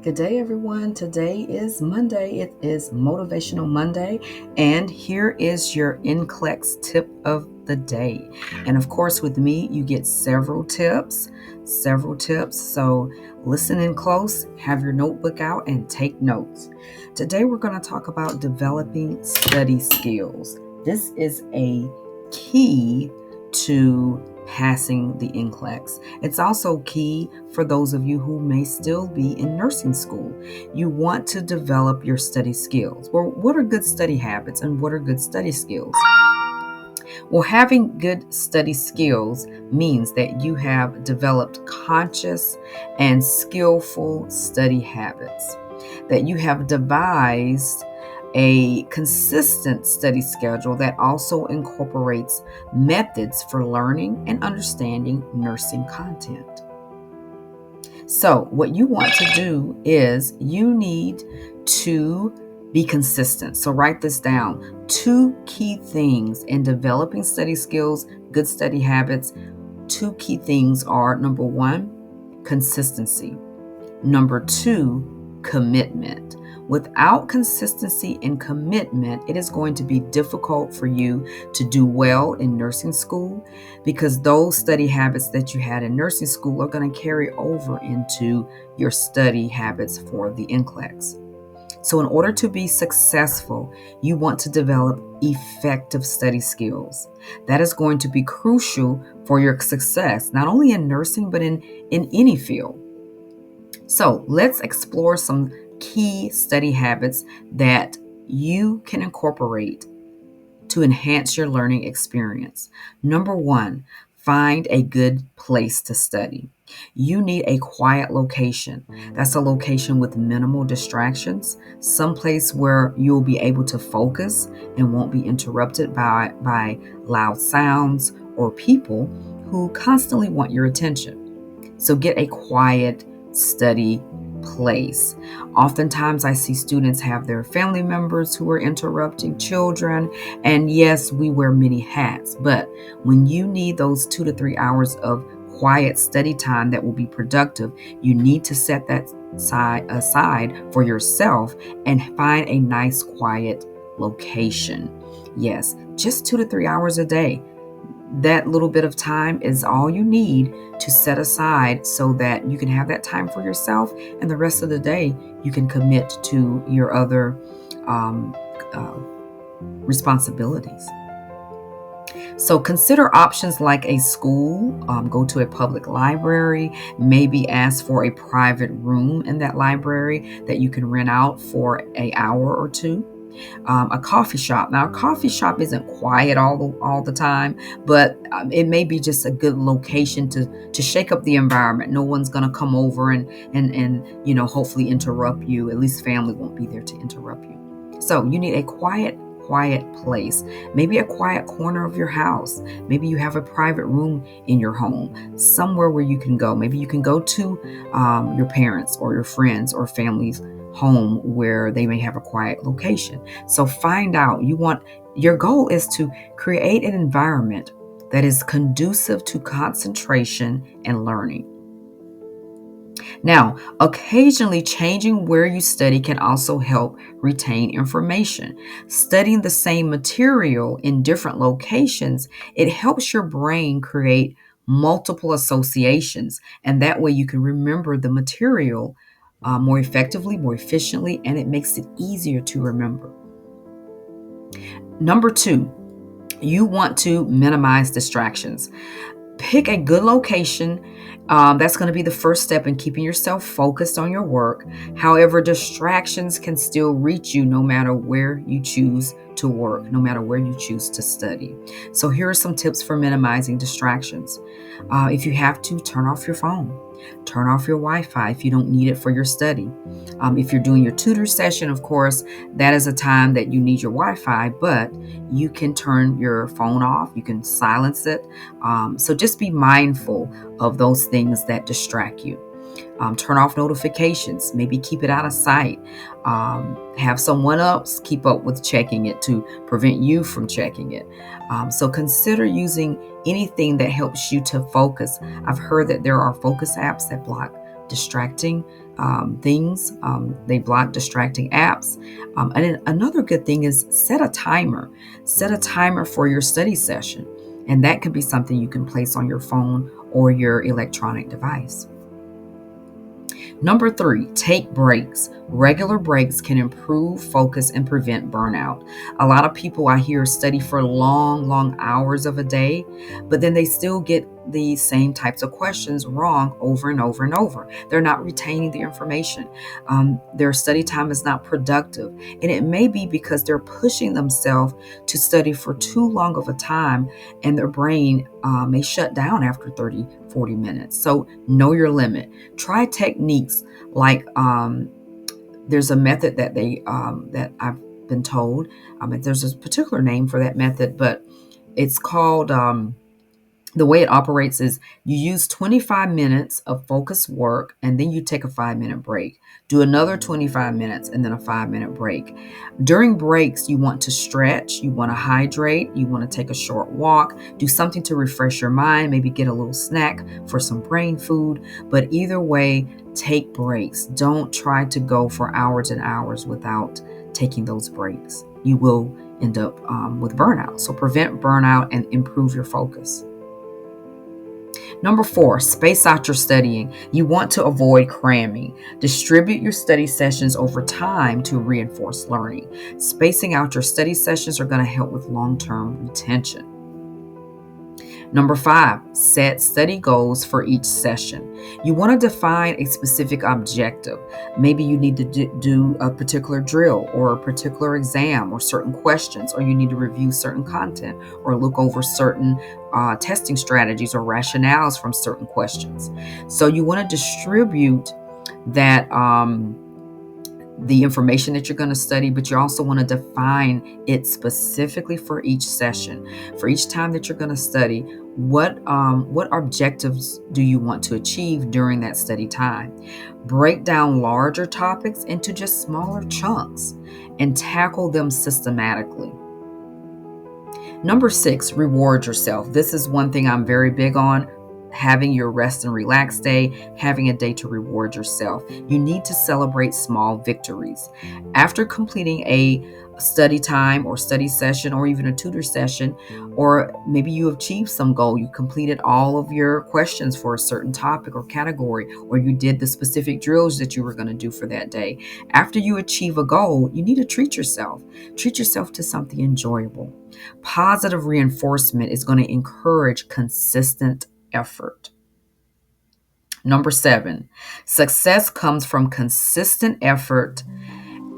Good day, everyone. Today is Monday. It is Motivational Monday, and here is your NCLEX tip of the day. And of course, with me, you get several tips. So listen in close, have your notebook out, and take notes. Today, we're going to talk about developing study skills. This is a key to passing the NCLEX. It's also key for those of you who may still be in nursing school. You want to develop your study skills. Well, what are good study habits and what are good study skills? Well, having good study skills means that you have developed conscious and skillful study habits, that you have devised a consistent study schedule that also incorporates methods for learning and understanding nursing content. So, what you want to do is you need to be consistent. So, write this down. 2 key things in developing study skills, good study habits. 2 key things are number 1, consistency. Number 2, commitment. Without consistency and commitment, it is going to be difficult for you to do well in nursing school because those study habits that you had in nursing school are going to carry over into your study habits for the NCLEX. So in order to be successful, you want to develop effective study skills. That is going to be crucial for your success, not only in nursing, but in any field. So let's explore some key study habits that you can incorporate to enhance your learning experience. Number 1, find a good place to study. You need a quiet location. That's a location with minimal distractions, some place where you'll be able to focus and won't be interrupted by loud sounds or people who constantly want your attention. So get a quiet study place. Oftentimes I see students have their family members who are interrupting, children, and yes, we wear many hats, but when you need those 2 to 3 hours of quiet study time that will be productive, you need to set that aside for yourself and find a nice quiet location. Yes, just 2 to 3 hours a day. That little bit of time is all you need to set aside so that you can have that time for yourself, and the rest of the day you can commit to your other responsibilities. So consider options like a school, go to a public library, maybe ask for a private room in that library that you can rent out for an hour or 2. A coffee shop. Now, a coffee shop isn't quiet all the time, but it may be just a good location to shake up the environment. No one's going to come over and hopefully interrupt you. At least family won't be there to interrupt you. So you need a quiet place, maybe a quiet corner of your house. Maybe you have a private room in your home, somewhere where you can go. Maybe you can go to your parents or your friends or family's home where they may have a quiet location. So find out, your goal is to create an environment that is conducive to concentration and learning. Now, occasionally changing where you study can also help retain information. Studying the same material in different locations, it helps your brain create multiple associations, and that way you can remember the material more effectively, more efficiently, and it makes it easier to remember. Number 2, you want to minimize distractions. Pick a good location. That's going to be the first step in keeping yourself focused on your work. However, distractions can still reach you no matter where you choose to work, no matter where you choose to study. So here are some tips for minimizing distractions. If you have to, turn off your phone. Turn off your Wi-Fi if you don't need it for your study. If you're doing your tutor session, of course, that is a time that you need your Wi-Fi, but you can turn your phone off. You can silence it. So just be mindful of those things that distract you. Turn off notifications. Maybe keep it out of sight. Have someone else keep up with checking it to prevent you from checking it. So consider using anything that helps you to focus. I've heard that there are focus apps that block distracting things. They block distracting apps. And then another good thing is set a timer. Set a timer for your study session. And that could be something you can place on your phone or your electronic device. Number 3, take breaks. Regular breaks can improve focus and prevent burnout. A lot of people I hear study for long hours of a day, but then they still get the same types of questions wrong over and over and over. They're not retaining the information. Their study time is not productive. And it may be because they're pushing themselves to study for too long of a time, and their brain may shut down after 30, 40 minutes. So know your limit. Try techniques like there's a method that that I've been told. There's a particular name for that method, but it's called the way it operates is you use 25 minutes of focused work and then you take a 5-minute break. Do another 25 minutes and then a 5-minute break. During breaks, you want to stretch, you want to hydrate, you want to take a short walk, do something to refresh your mind, maybe get a little snack for some brain food. But either way, take breaks. Don't try to go for hours and hours without taking those breaks. You will end up with burnout. So prevent burnout and improve your focus. Number 4, space out your studying. You want to avoid cramming. Distribute your study sessions over time to reinforce learning. Spacing out your study sessions are going to help with long-term retention. Number 5, set study goals for each session. You want to define a specific objective. Maybe you need to do a particular drill or a particular exam or certain questions, or you need to review certain content or look over certain testing strategies or rationales from certain questions. So you want to distribute that the information that you're going to study, but you also want to define it specifically for each session. For each time that you're going to study, what objectives do you want to achieve during that study time? Break down larger topics into just smaller chunks and tackle them systematically. Number 6, reward yourself. This is one thing I'm very big on. Having your rest and relax day, having a day to reward yourself. You need to celebrate small victories. After completing a study time or study session or even a tutor session, or maybe you achieved some goal, you completed all of your questions for a certain topic or category, or you did the specific drills that you were going to do for that day. After you achieve a goal, you need to treat yourself. Treat yourself to something enjoyable. Positive reinforcement is going to encourage consistent effort. Number 7, success comes from consistent effort,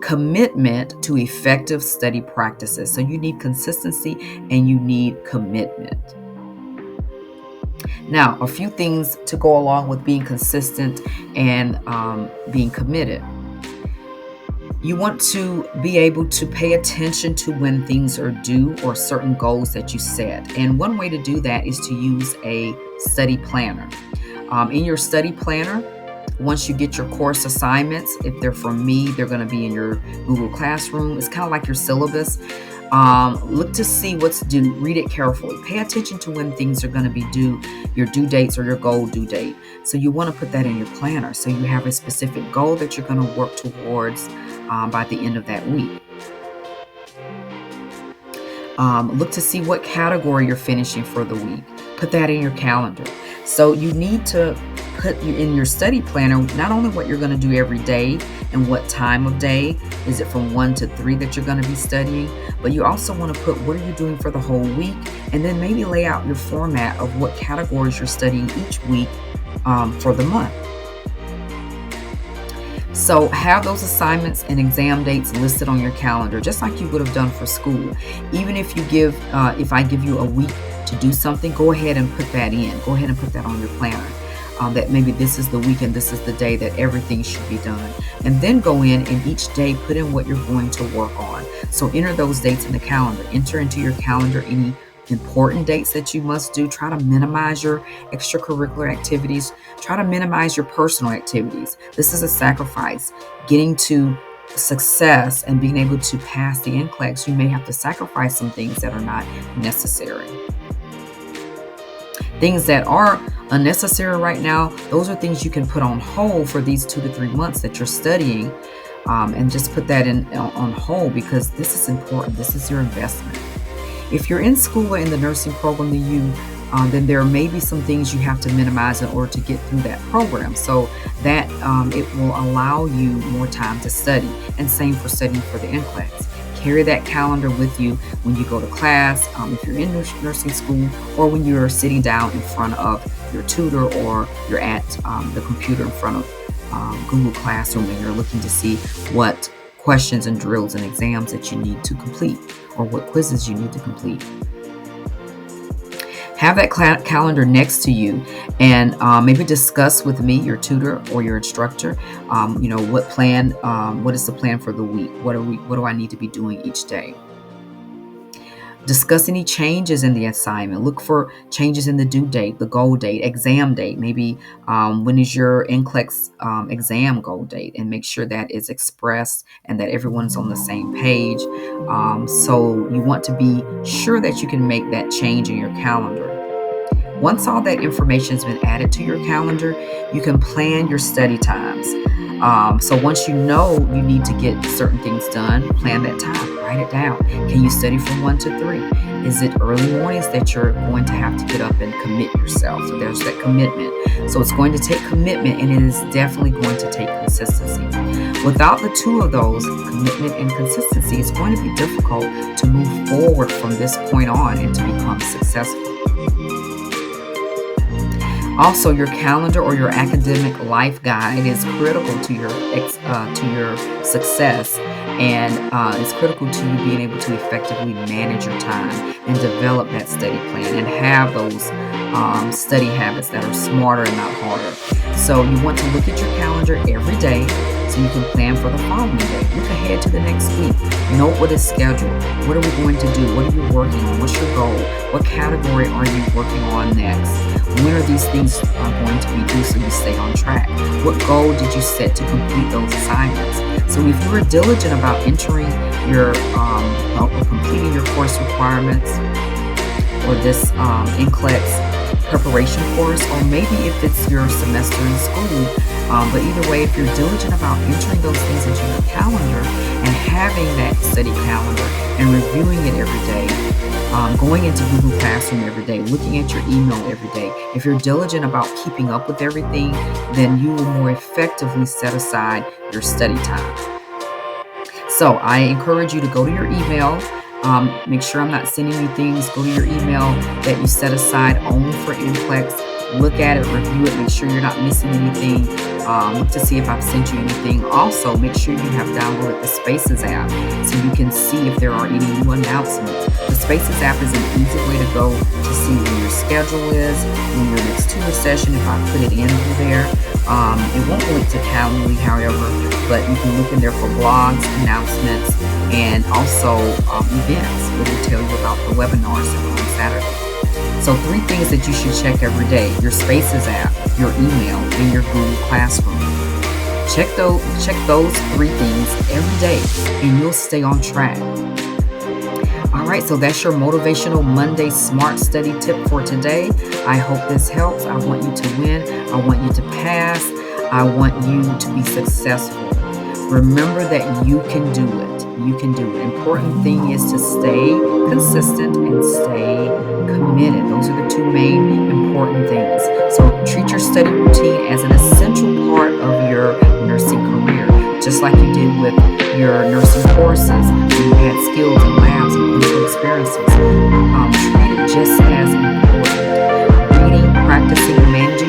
commitment to effective study practices. So you need consistency and you need commitment. Now, a few things to go along with being consistent and being committed. You want to be able to pay attention to when things are due or certain goals that you set. And one way to do that is to use a study planner. In your study planner, once you get your course assignments, if they're from me, they're going to be in your Google Classroom. It's kind of like your syllabus. Look to see what's due. Read it carefully. Pay attention to when things are going to be due, your due dates or your goal due date. So you want to put that in your planner so you have a specific goal that you're going to work towards by the end of that week. Look to see what category you're finishing for the week. Put that in your calendar. So you need to put in your study planner not only what you're going to do every day and what time of day, is it from 1 to 3 that you're going to be studying, but you also want to put what are you doing for the whole week, and then maybe lay out your format of what categories you're studying each week for the month. So have those assignments and exam dates listed on your calendar, just like you would have done for school. Even if I give you a week to do something, go ahead and put that in. Go ahead and put that on your planner. That maybe this is the week and this is the day that everything should be done. And then go in and each day put in what you're going to work on. So enter those dates in the calendar. Enter into your calendar any important dates that you must do. Try to minimize your extracurricular activities. Try to minimize your personal activities. This is a sacrifice. Getting to success and being able to pass the NCLEX, you may have to sacrifice some things that are not necessary. Things that are unnecessary right now, those are things you can put on hold for these 2 to 3 months that you're studying, and just put that on hold, because this is important. This is your investment. If you're in school or in the nursing program, then there may be some things you have to minimize in order to get through that program, so that it will allow you more time to study. And same for studying for the NCLEX. Carry that calendar with you when you go to class, if you're in nursing school, or when you're sitting down in front of your tutor, or you're at the computer in front of Google Classroom, and you're looking to see what questions and drills and exams that you need to complete, or what quizzes you need to complete. Have that calendar next to you, and maybe discuss with me, your tutor or your instructor, what is the plan for the week? What do I need to be doing each day? Discuss any changes in the assignment. Look for changes in the due date, the goal date, exam date. Maybe when is your NCLEX exam goal date, and make sure that is expressed and that everyone's on the same page. So you want to be sure that you can make that change in your calendar. Once all that information has been added to your calendar, you can plan your study times. So once you know you need to get certain things done, plan that time. Write it down. Can you study from 1 to 3? Is it early mornings that you're going to have to get up and commit yourself? So there's that commitment. So it's going to take commitment, and it is definitely going to take consistency. Without the two of those, commitment and consistency, it's going to be difficult to move forward from this point on and to become successful. Also, your calendar or your academic life guide is critical to your success, and it's critical to you being able to effectively manage your time and develop that study plan and have those study habits that are smarter and not harder. So you want to look at your calendar every day so you can plan for the following day. Look ahead to the next week. Note what is scheduled. What are we going to do? What are you working on? What's your goal? What category are you working on next? When are these things going to be due so you stay on track? What goal did you set to complete those assignments? So if you are diligent about entering your or completing your course requirements, or this NCLEX preparation course, or maybe if it's your semester in school, but either way, if you're diligent about entering those things into your calendar and having that study calendar and reviewing it every day, going into Google Classroom every day, looking at your email every day, if you're diligent about keeping up with everything, then you will more effectively set aside your study time. So I encourage you to go to your email. Make sure I'm not sending you things. Go to your email that you set aside only for NCLEX. Look at it, review it, make sure you're not missing anything. Look to see if I've sent you anything. Also, make sure you have downloaded the Spaces app so you can see if there are any new announcements. The Spaces app is an easy way to go to see when your schedule is, when your next tutor session, if I put it in there. It won't link to Calendly, however, but you can look in there for blogs, announcements, and also events. It will tell you about the webinars that are on Saturday. So 3 things that you should check every day: your Spaces app, your email, and your Google Classroom. Check those 3 things every day, and you'll stay on track. All right, so that's your Motivational Monday Smart Study tip for today. I hope this helps. I want you to win. I want you to pass. I want you to be successful. Remember that you can do it. You can do it. Important thing is to stay consistent and stay committed. Those are the 2 main important things. So treat your study routine as an essential part of your nursing career, just like you did with your nursing courses. You had skills and labs and clinical experiences. Treat it just as important. Reading, practicing, managing